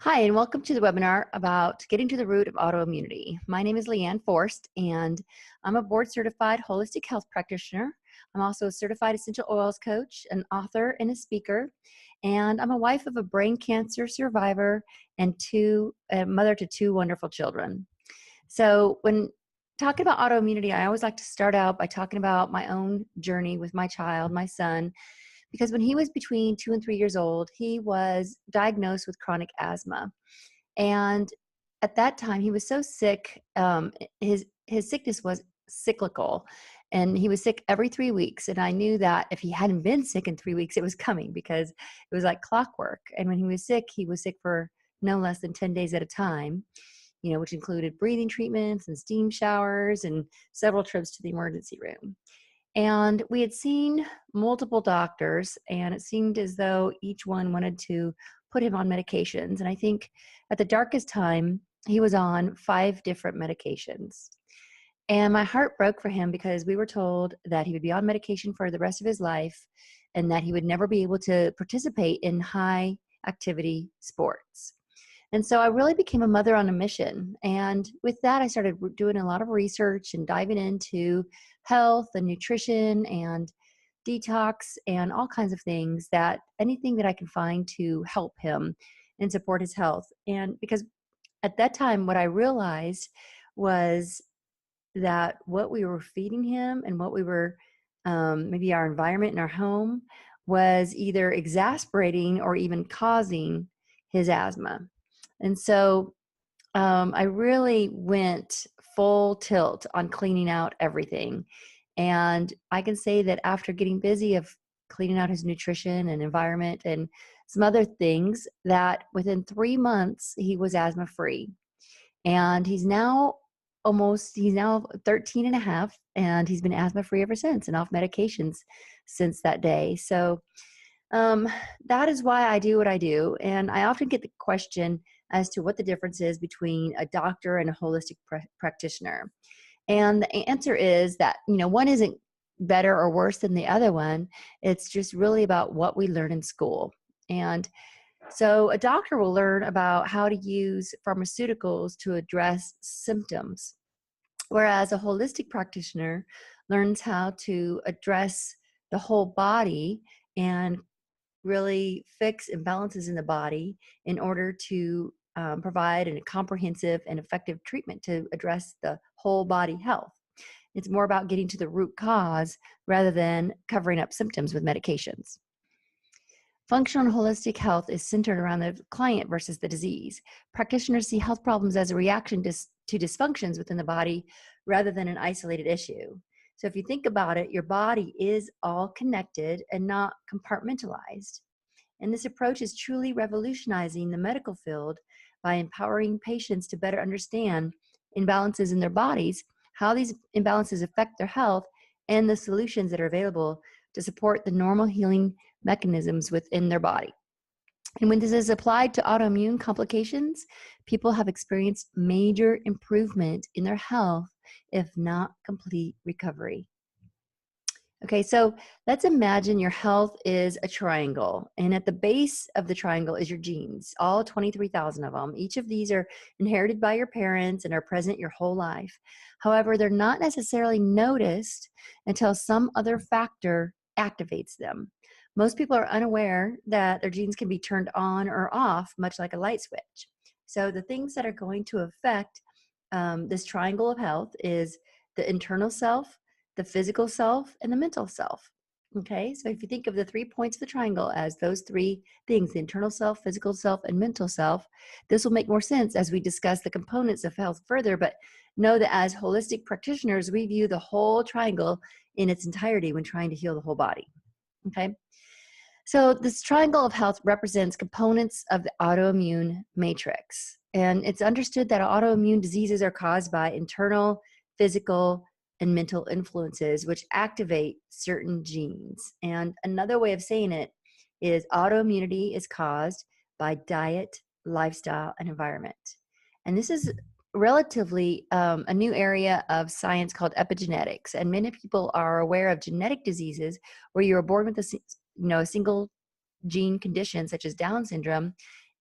Hi, and welcome to the webinar about getting to the root of autoimmunity. My name is Leann Forst, and I'm a board-certified holistic health practitioner. I'm also a certified essential oils coach, an author, and a speaker. And I'm a wife of a brain cancer survivor and a mother to two wonderful children. So when talking about autoimmunity, I always like to start out by talking about my own journey with my child, my son, because when he was between 2 and 3 years old, he was diagnosed with chronic asthma. And at that time, he was so sick. His sickness was cyclical, and he was sick every 3 weeks. And I knew that if he hadn't been sick in 3 weeks, it was coming because it was like clockwork. And when he was sick for no less than 10 days at a time, which included breathing treatments and steam showers and several trips to the emergency room. And we had seen multiple doctors, and it seemed as though each one wanted to put him on medications. And I think at the darkest time, he was on 5 different medications. And my heart broke for him because we were told that he would be on medication for the rest of his life and that he would never be able to participate in high activity sports. And so I really became a mother on a mission. And with that, I started doing a lot of research and diving into health and nutrition and detox and all kinds of things, that anything that I can find to help him and support his health. And because at that time, what I realized was that what we were feeding him and what we were, maybe our environment in our home, was either exasperating or even causing his asthma. And so I really went full tilt on cleaning out everything. And I can say that after getting busy of cleaning out his nutrition and environment and some other things, that within 3 months, he was asthma free. And he's now 13 and a half, and he's been asthma free ever since and off medications since that day. So that is why I do what I do. And I often get the question as to what the difference is between a doctor and a holistic practitioner. And the answer is that, one isn't better or worse than the other one. It's just really about what we learn in school. And so a doctor will learn about how to use pharmaceuticals to address symptoms, whereas a holistic practitioner learns how to address the whole body and really fix imbalances in the body in order to provide a comprehensive and effective treatment to address the whole body health. It's more about getting to the root cause rather than covering up symptoms with medications. Functional holistic health is centered around the client versus the disease. Practitioners see health problems as a reaction to dysfunctions within the body rather than an isolated issue. So if you think about it, your body is all connected and not compartmentalized. And this approach is truly revolutionizing the medical field by empowering patients to better understand imbalances in their bodies, how these imbalances affect their health, and the solutions that are available to support the normal healing mechanisms within their body. And when this is applied to autoimmune complications, people have experienced major improvement in their health, if not complete recovery. Okay, so let's imagine your health is a triangle, and at the base of the triangle is your genes, all 23,000 of them. Each of these are inherited by your parents and are present your whole life. However, they're not necessarily noticed until some other factor activates them. Most people are unaware that their genes can be turned on or off, much like a light switch. So the things that are going to affect this triangle of health is the internal self, the physical self, and the mental self. Okay, so if you think of the 3 points of the triangle as those 3 things, the internal self, physical self, and mental self, this will make more sense as we discuss the components of health further. But know that as holistic practitioners, we view the whole triangle in its entirety when trying to heal the whole body. Okay, so this triangle of health represents components of the autoimmune matrix. And it's understood that autoimmune diseases are caused by internal, physical, and mental influences which activate certain genes. And another way of saying it is autoimmunity is caused by diet, lifestyle, and environment. And this is relatively a new area of science called epigenetics. And many people are aware of genetic diseases where you are born with a single gene condition such as Down syndrome,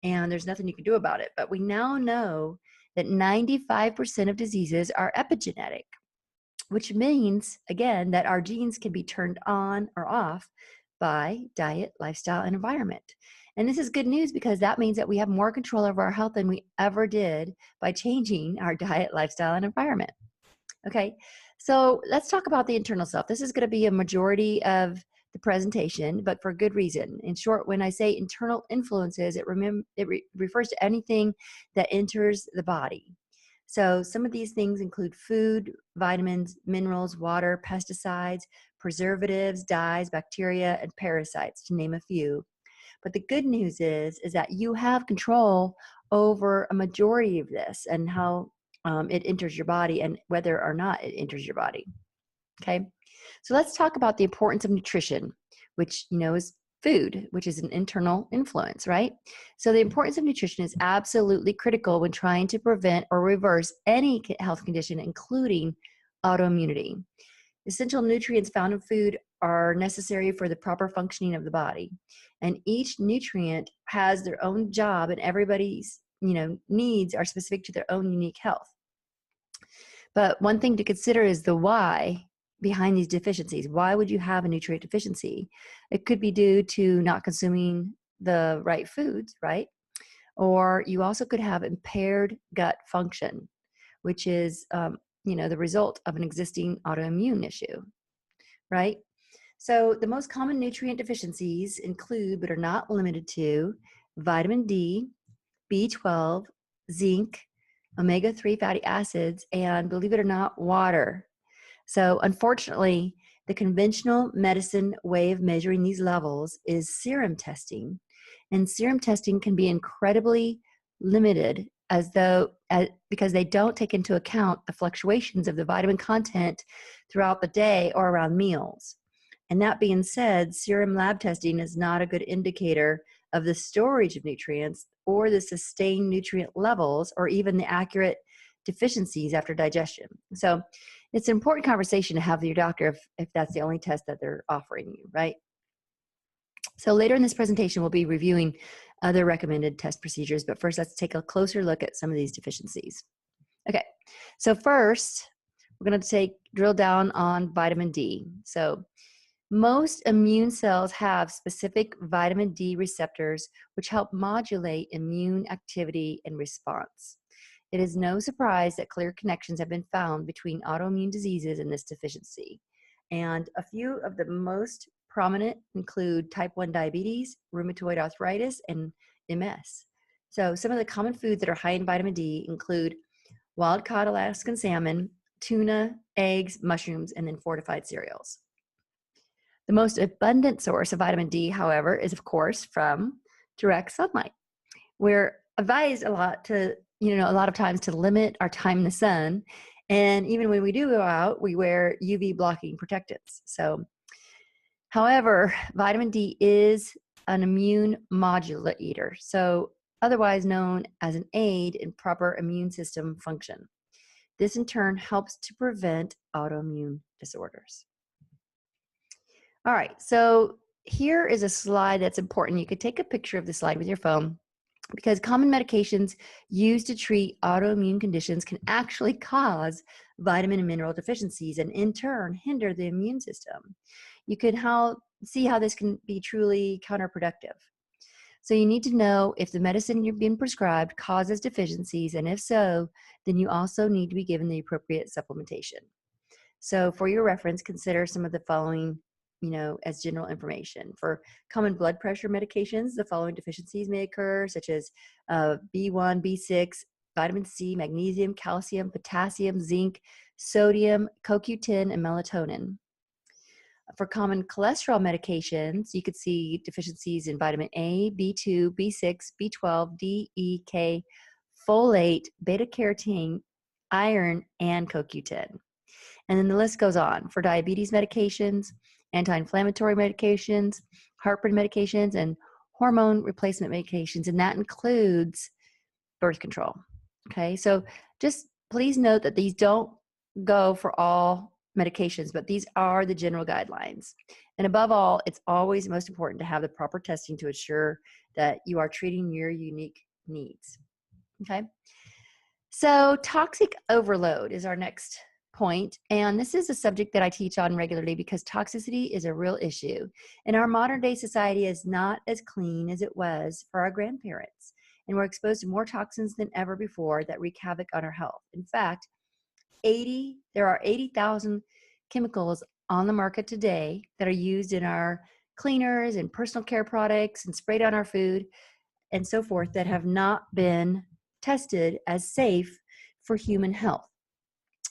and there's nothing you can do about it. But we now know that 95% of diseases are epigenetic, which means, again, that our genes can be turned on or off by diet, lifestyle, and environment. And this is good news because that means that we have more control over our health than we ever did by changing our diet, lifestyle, and environment. Okay, so let's talk about the internal self. This is going to be a majority of the presentation, but for good reason. In short, when I say internal influences, it refers to anything that enters the body. So some of these things include food, vitamins, minerals, water, pesticides, preservatives, dyes, bacteria, and parasites, to name a few. But the good news is that you have control over a majority of this and how it enters your body and whether or not it enters your body. Okay, so let's talk about the importance of nutrition, which is food, which is an internal influence, right? So the importance of nutrition is absolutely critical when trying to prevent or reverse any health condition, including autoimmunity. Essential nutrients found in food are necessary for the proper functioning of the body, and each nutrient has their own job, and everybody's needs are specific to their own unique health. But one thing to consider is the why behind these deficiencies. Why would you have a nutrient deficiency? It could be due to not consuming the right foods, right? Or you also could have impaired gut function, which is the result of an existing autoimmune issue, right? So the most common nutrient deficiencies include, but are not limited to, vitamin D, B12, zinc, omega-3 fatty acids, and believe it or not, water. So unfortunately, the conventional medicine way of measuring these levels is serum testing. And serum testing can be incredibly limited because they don't take into account the fluctuations of the vitamin content throughout the day or around meals. And that being said, serum lab testing is not a good indicator of the storage of nutrients or the sustained nutrient levels or even the accurate deficiencies after digestion. So it's an important conversation to have with your doctor if that's the only test that they're offering you, right? So later in this presentation, we'll be reviewing other recommended test procedures, but first let's take a closer look at some of these deficiencies. Okay, so first, we're going to drill down on vitamin D. So most immune cells have specific vitamin D receptors which help modulate immune activity and response. It is no surprise that clear connections have been found between autoimmune diseases and this deficiency. And a few of the most prominent include type 1 diabetes, rheumatoid arthritis, and MS. So some of the common foods that are high in vitamin D include wild-caught Alaskan salmon, tuna, eggs, mushrooms, and then fortified cereals. The most abundant source of vitamin D, however, is of course from direct sunlight. We're advised a lot of times to limit our time in the sun. And even when we do go out, we wear UV blocking protectants. So, however, vitamin D is an immune modulator, so otherwise known as an aid in proper immune system function. This in turn helps to prevent autoimmune disorders. All right, so here is a slide that's important. You could take a picture of the slide with your phone because common medications used to treat autoimmune conditions can actually cause vitamin and mineral deficiencies and in turn hinder the immune system. You can see how this can be truly counterproductive. So you need to know if the medicine you're being prescribed causes deficiencies, and if so, then you also need to be given the appropriate supplementation. So for your reference, consider some of the following as general information. For common blood pressure medications, the following deficiencies may occur, such as B1, B6, vitamin C, magnesium, calcium, potassium, zinc, sodium, CoQ10, and melatonin. For common cholesterol medications, you could see deficiencies in vitamin A, B2, B6, B12, D, E, K, folate, beta-carotene, iron, and CoQ10. And then the list goes on. For diabetes medications, anti-inflammatory medications, heartburn medications, and hormone replacement medications, and that includes birth control. Okay, so just please note that these don't go for all medications, but these are the general guidelines. And above all, it's always most important to have the proper testing to ensure that you are treating your unique needs. Okay. So toxic overload is our next point. And this is a subject that I teach on regularly because toxicity is a real issue. And our modern day society is not as clean as it was for our grandparents. And we're exposed to more toxins than ever before that wreak havoc on our health. In fact, there are 80,000 chemicals on the market today that are used in our cleaners and personal care products and sprayed on our food and so forth that have not been tested as safe for human health.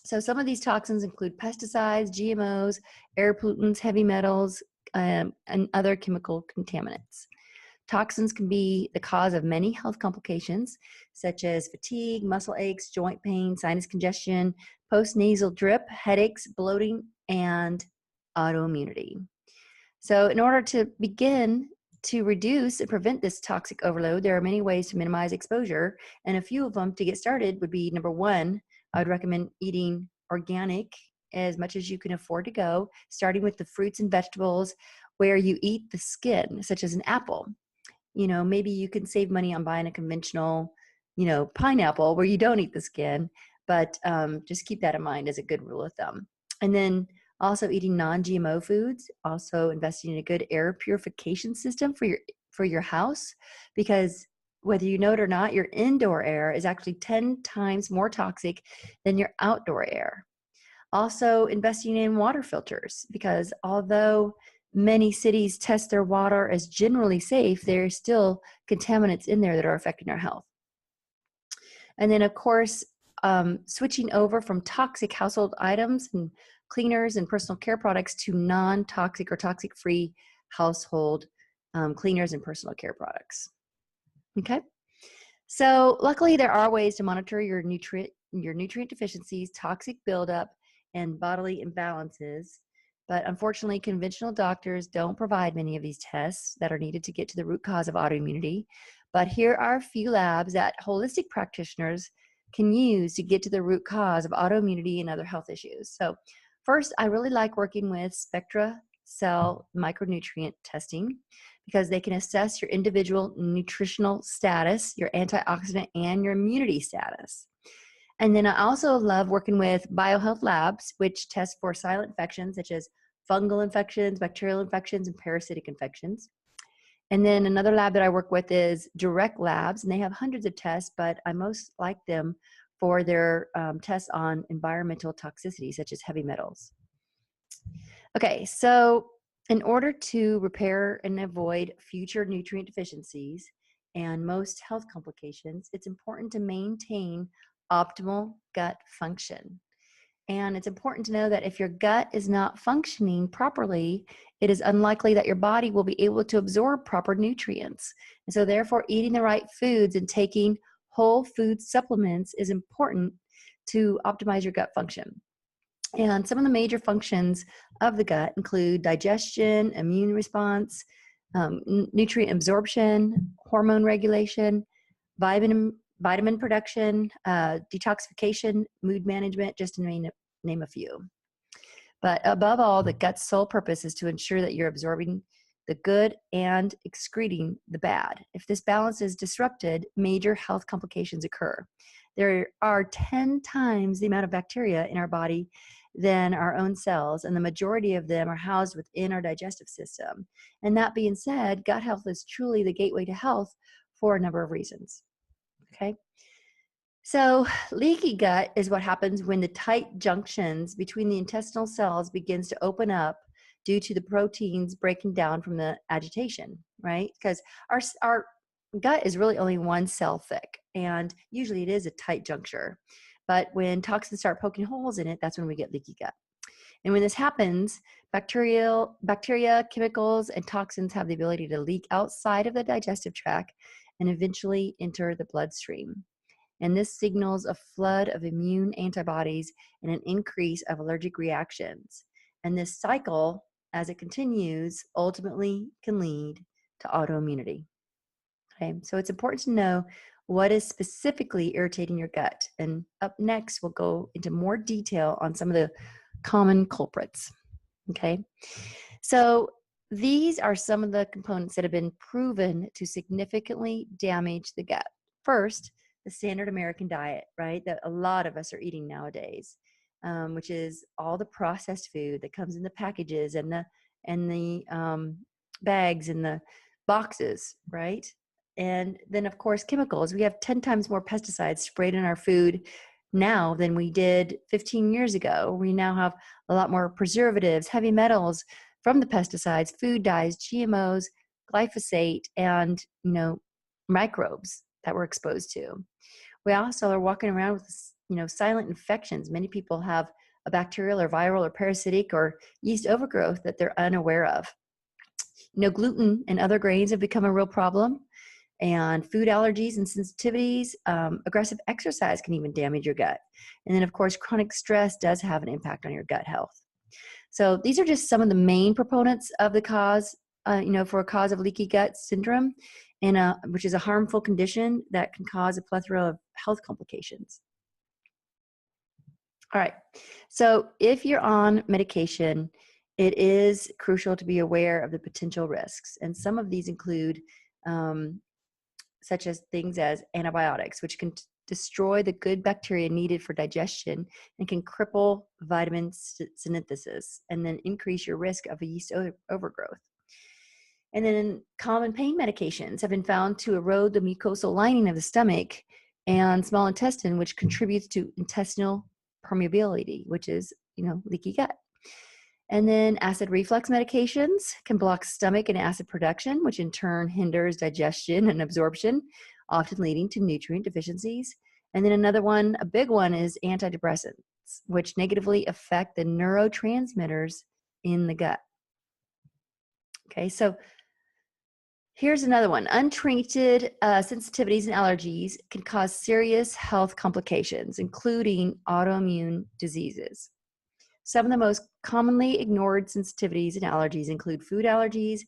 So some of these toxins include pesticides, GMOs, air pollutants, heavy metals, and other chemical contaminants. Toxins can be the cause of many health complications, such as fatigue, muscle aches, joint pain, sinus congestion, postnasal drip, headaches, bloating, and autoimmunity. So in order to begin to reduce and prevent this toxic overload, there are many ways to minimize exposure. And a few of them to get started would be, number one, I would recommend eating organic as much as you can afford to go, starting with the fruits and vegetables where you eat the skin, such as an apple. Maybe you can save money on buying a conventional, pineapple where you don't eat the skin, but just keep that in mind as a good rule of thumb. And then also eating non-GMO foods, also investing in a good air purification system for your house, because whether you know it or not, your indoor air is actually 10 times more toxic than your outdoor air. Also investing in water filters, because although many cities test their water as generally safe, there are still contaminants in there that are affecting our health. And then, of course, switching over from toxic household items and cleaners and personal care products to non-toxic or toxic-free household cleaners and personal care products. Okay. So luckily, there are ways to monitor your nutrient deficiencies, toxic buildup, and bodily imbalances. But unfortunately, conventional doctors don't provide many of these tests that are needed to get to the root cause of autoimmunity. But here are a few labs that holistic practitioners can use to get to the root cause of autoimmunity and other health issues. So first, I really like working with spectra cell micronutrient testing because they can assess your individual nutritional status, your antioxidant, and your immunity status. And then I also love working with biohealth labs, which test for silent infections such as fungal infections, bacterial infections, and parasitic infections. And then another lab that I work with is direct labs, and they have hundreds of tests, but I most like them for their tests on environmental toxicity, such as heavy metals. Okay, so in order to repair and avoid future nutrient deficiencies and most health complications, it's important to maintain optimal gut function. And it's important to know that if your gut is not functioning properly, it is unlikely that your body will be able to absorb proper nutrients. And so therefore, eating the right foods and taking whole food supplements is important to optimize your gut function. And some of the major functions of the gut include digestion, immune response, nutrient absorption, hormone regulation, vitamin production, detoxification, mood management, just to name a few. But above all, the gut's sole purpose is to ensure that you're absorbing the good and excreting the bad. If this balance is disrupted, major health complications occur. There are 10 times the amount of bacteria in our body than our own cells, and the majority of them are housed within our digestive system. And that being said, gut health is truly the gateway to health for a number of reasons. Okay. So leaky gut is what happens when the tight junctions between the intestinal cells begins to open up due to the proteins breaking down from the agitation, right? Because our gut is really only one cell thick, and usually it is a tight juncture. But when toxins start poking holes in it, that's when we get leaky gut. And when this happens, bacteria, chemicals, and toxins have the ability to leak outside of the digestive tract and eventually enter the bloodstream. And this signals a flood of immune antibodies and an increase of allergic reactions. And this cycle, as it continues, ultimately can lead to autoimmunity. Okay, so it's important to know what is specifically irritating your gut. And up next, we'll go into more detail on some of the common culprits. Okay. So these are some of the components that have been proven to significantly damage the gut. First, the standard American diet, right? That a lot of us are eating nowadays, which is all the processed food that comes in the packages and the bags and the boxes, right? And then, of course, chemicals. We have 10 times more pesticides sprayed in our food now than we did 15 years ago. We now have a lot more preservatives, heavy metals from the pesticides, food dyes, GMOs, glyphosate, and microbes that we're exposed to. We also are walking around with silent infections. Many people have a bacterial or viral or parasitic or yeast overgrowth that they're unaware of. Gluten and other grains have become a real problem, and food allergies and sensitivities. Aggressive exercise can even damage your gut. And then, of course, chronic stress does have an impact on your gut health. So these are just some of the main proponents of the cause, for a cause of leaky gut syndrome, and which is a harmful condition that can cause a plethora of health complications. All right. So if you're on medication, it is crucial to be aware of the potential risks. And some of these include such as things as antibiotics, which can destroy the good bacteria needed for digestion and can cripple vitamin synthesis and then increase your risk of a yeast overgrowth. And then common pain medications have been found to erode the mucosal lining of the stomach and small intestine, which contributes to intestinal permeability, which is, leaky gut. And then acid reflux medications can block stomach and acid production, which in turn hinders digestion and absorption, often leading to nutrient deficiencies. And then another one, a big one, is antidepressants, which negatively affect the neurotransmitters in the gut. Okay, so here's another one. Untreated sensitivities and allergies can cause serious health complications, including autoimmune diseases. Some of the most commonly ignored sensitivities and allergies include food allergies,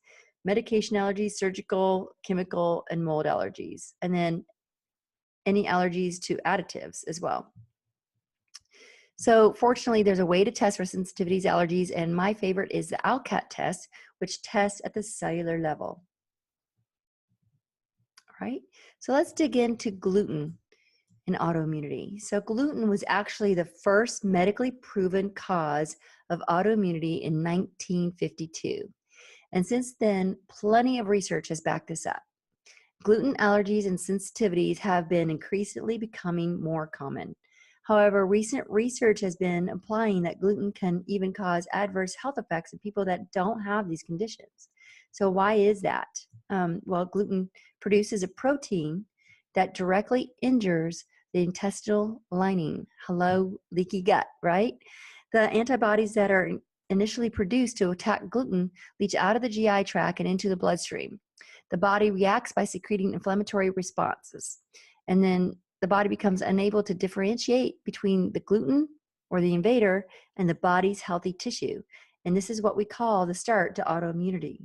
medication allergies, surgical, chemical, and mold allergies, and then any allergies to additives as well. So fortunately, there's a way to test for sensitivities, allergies, and my favorite is the ALCAT test, which tests at the cellular level. All right, so let's dig into gluten and autoimmunity. So gluten was actually the first medically proven cause of autoimmunity in 1952. And since then, plenty of research has backed this up. Gluten allergies and sensitivities have been increasingly becoming more common. However, recent research has been implying that gluten can even cause adverse health effects in people that don't have these conditions. So why is that? Well, gluten produces a protein that directly injures the intestinal lining. Hello, leaky gut, right? The antibodies that are initially produced to attack gluten leach out of the GI tract and into the bloodstream. The body reacts by secreting inflammatory responses. And then the body becomes unable to differentiate between the gluten or the invader and the body's healthy tissue. And this is what we call the start to autoimmunity.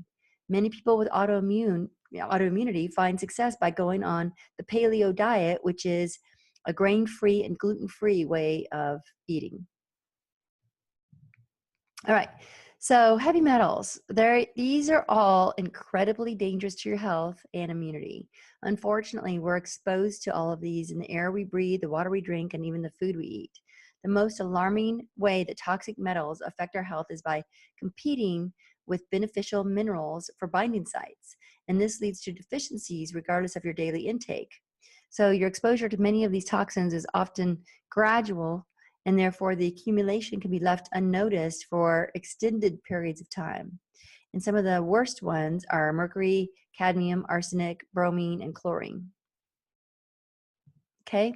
Many people with autoimmunity find success by going on the Paleo Diet, which is a grain-free and gluten-free way of eating. All right, so heavy metals, these are all incredibly dangerous to your health and immunity. Unfortunately, we're exposed to all of these in the air we breathe, the water we drink, and even the food we eat. The most alarming way that toxic metals affect our health is by competing with beneficial minerals for binding sites, and this leads to deficiencies regardless of your daily intake. So your exposure to many of these toxins is often gradual, and therefore the accumulation can be left unnoticed for extended periods of time. And some of the worst ones are mercury, cadmium, arsenic, bromine, and chlorine. Okay.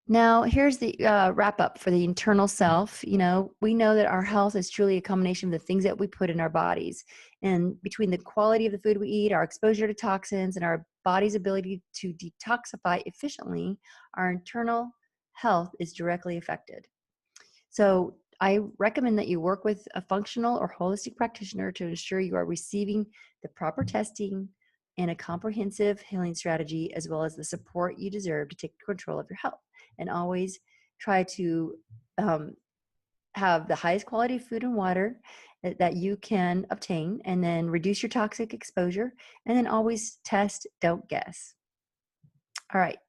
Now, here's the wrap up for the internal self. We know that our health is truly a combination of the things that we put in our bodies. And between the quality of the food we eat, our exposure to toxins, and our body's ability to detoxify efficiently, our internal health is directly affected. So I recommend that you work with a functional or holistic practitioner to ensure you are receiving the proper testing and a comprehensive healing strategy, as well as the support you deserve to take control of your health. And always try to have the highest quality food and water that you can obtain, and then reduce your toxic exposure, and then always test, don't guess. All right.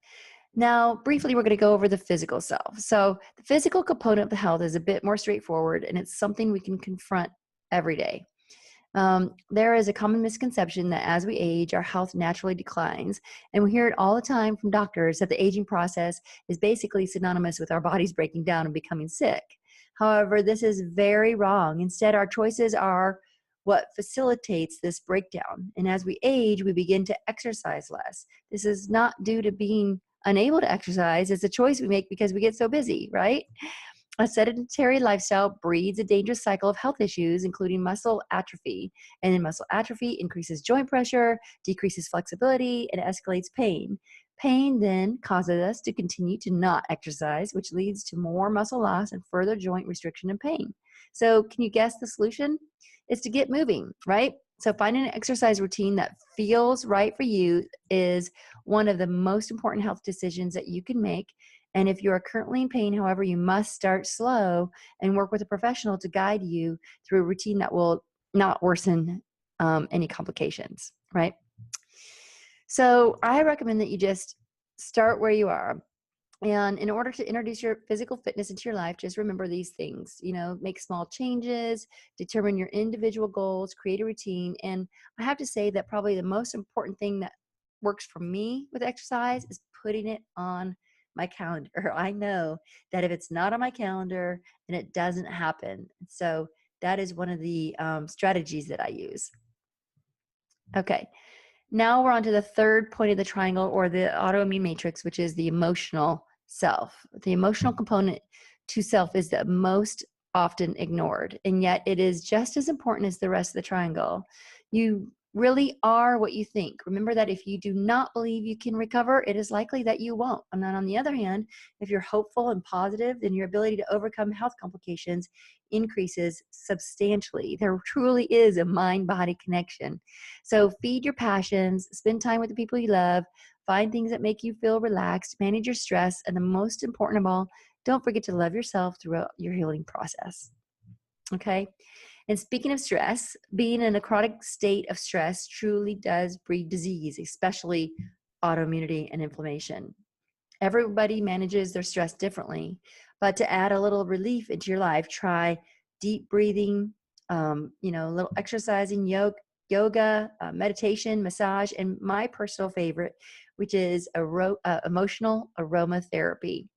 Now, briefly, we're going to go over the physical self. So the physical component of the health is a bit more straightforward, and it's something we can confront every day. There is a common misconception that as we age, our health naturally declines. And we hear it all the time from doctors that the aging process is basically synonymous with our bodies breaking down and becoming sick. However, this is very wrong. Instead, our choices are what facilitates this breakdown. And as we age, we begin to exercise less. This is not due to being unable to exercise. It's a choice we make because we get so busy, right? A sedentary lifestyle breeds a dangerous cycle of health issues, including muscle atrophy. And then muscle atrophy increases joint pressure, decreases flexibility, and escalates pain. Pain then causes us to continue to not exercise, which leads to more muscle loss and further joint restriction and pain. So, can you guess the solution? It's to get moving, right? So, finding an exercise routine that feels right for you is one of the most important health decisions that you can make. And if you are currently in pain, however, you must start slow and work with a professional to guide you through a routine that will not worsen any complications, right? So I recommend that you just start where you are. And in order to introduce your physical fitness into your life, just remember these things, make small changes, determine your individual goals, create a routine. And I have to say that probably the most important thing that works for me with exercise is putting it on my calendar. I know that if it's not on my calendar, then it doesn't happen. So that is one of the strategies that I use. Okay. Now we're on to the third point of the triangle, or the autoimmune matrix, which is the emotional self. The emotional component to self is the most often ignored, and yet it is just as important as the rest of the triangle. You really are what you think. Remember that if you do not believe you can recover, it is likely that you won't. And then on the other hand, if you're hopeful and positive, then your ability to overcome health complications increases substantially. There truly is a mind-body connection. So feed your passions, spend time with the people you love, find things that make you feel relaxed, manage your stress, and the most important of all, don't forget to love yourself throughout your healing process. Okay? And speaking of stress, being in a chronic state of stress truly does breed disease, especially autoimmunity and inflammation. Everybody manages their stress differently, but to add a little relief into your life, try deep breathing, a little exercising, yoga, meditation, massage, and my personal favorite, which is emotional aromatherapy.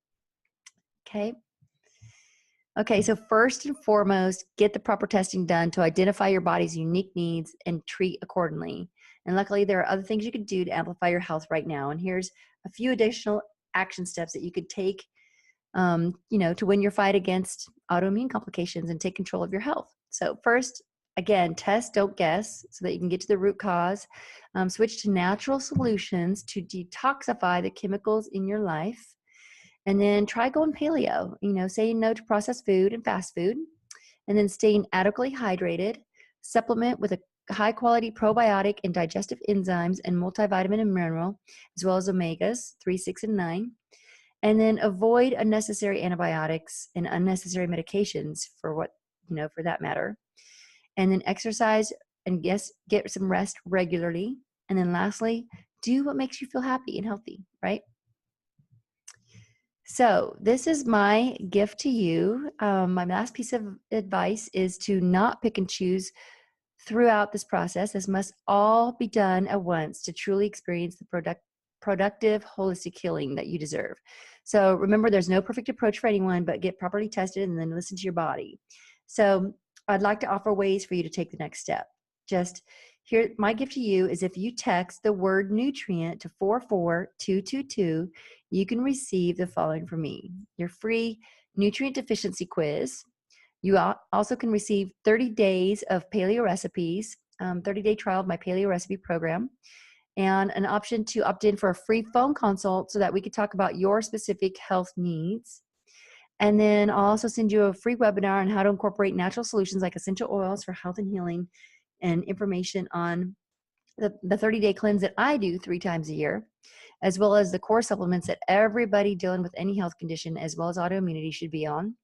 Okay, so first and foremost, get the proper testing done to identify your body's unique needs and treat accordingly. And luckily, there are other things you could do to amplify your health right now. And here's a few additional action steps that you could take, to win your fight against autoimmune complications and take control of your health. So first, again, test, don't guess, so that you can get to the root cause. Switch to natural solutions to detoxify the chemicals in your life. And then try going paleo, saying no to processed food and fast food, and then staying adequately hydrated, supplement with a high quality probiotic and digestive enzymes and multivitamin and mineral, as well as omegas 3, 6, and 9. And then avoid unnecessary antibiotics and unnecessary medications for that matter. And then exercise and get some rest regularly. And then lastly, do what makes you feel happy and healthy, right? So this is my gift to you. My last piece of advice is to not pick and choose throughout this process. This must all be done at once to truly experience the productive, holistic healing that you deserve. So remember, there's no perfect approach for anyone, but get properly tested and then listen to your body. So I'd like to offer ways for you to take the next step. Just here, my gift to you is if you text the word nutrient to 44222, you can receive the following from me: your free nutrient deficiency quiz. You also can receive 30 days of paleo recipes, 30-day trial of my paleo recipe program, and an option to opt in for a free phone consult so that we could talk about your specific health needs. And then I'll also send you a free webinar on how to incorporate natural solutions like essential oils for health and healing, and information on the 30-day cleanse that I do 3 times a year, as well as the core supplements that everybody dealing with any health condition as well as autoimmunity should be on.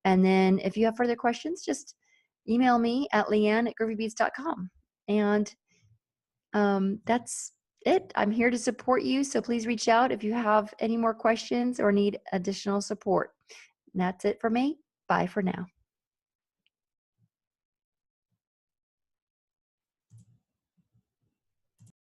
And then if you have further questions, just email me at leann@groovybeats.com. And that's it. I'm here to support you. So please reach out if you have any more questions or need additional support. And that's it for me. Bye for now.